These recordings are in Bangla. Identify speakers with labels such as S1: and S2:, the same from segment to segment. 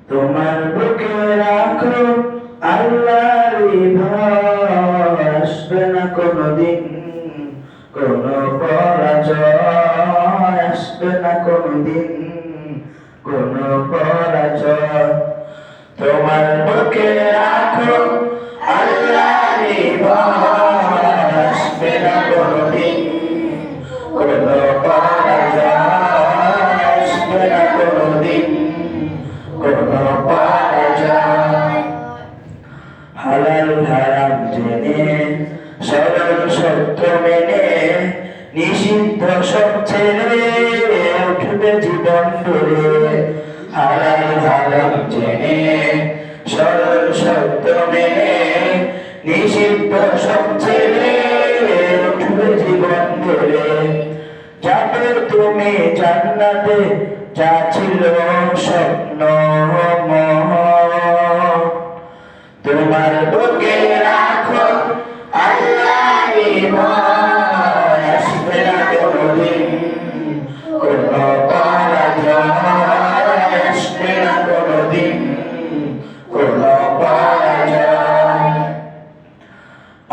S1: তোমার বুকে রাখো আল্লাহরই ভয়, আসবে না কোনোদিন কোনো পরাজয়, আসবে না কোনোদিন কোনো পরাজয়। তোমার বুকে রাখো আল্লাহরই ভয়, আসবে না কোনোদিন কোনো পরাজয়, আসবে না কোনোদিন কোনো পরাজয়। হালাল হারাম জেনে সরল সত্য মেনে নিষিদ্ধ সব ছেড়ে উঠবে জীবন গড়ে। হালাল হারাম জেনে সরল সত্য মেনে নিষিদ্ধ সব ছেড়ে উঠবে জীবন গড়ে। যাবে তুমি জান্নাতে, যা ছিল স্বপ্ন তোমার বুকে রাখো আল্লাহরই ভয়, আসবে না কোনোদিন কোনো পরাজয়, আসবে না কোনোদিন কোনো পরাজয়।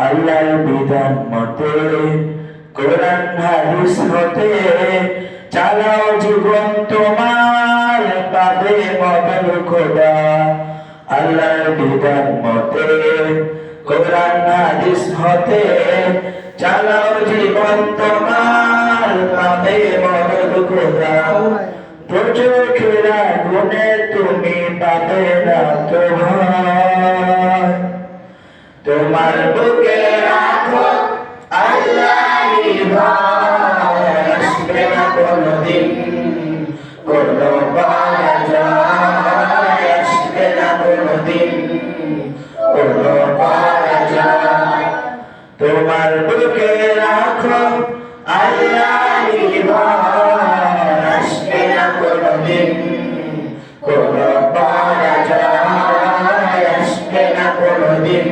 S1: আল্লাহর বিধান মতে কোরআন হাদিস হতে চালাও জীবন তোমার, পাবে মদন খোদা। আল্লাহর বিধান মতে কোরআন হাদিস হতে চালাও জীবন তোমার, পাবে মদন খোদা। চোখেরা গুণে তুমি পাবে না তোমার। তোমার বুকে রাখো আল্লাহরই ভয়, আসবে না কোনোদিন কোনো পরাজয়, আসবে না কোনোদিন কোনো পরাজয়। তোমার বুকে রাখো আল্লাহরই ভয়, আসবে না কোনোদিন কোনো পরাজয়, আসবে না কোনোদিন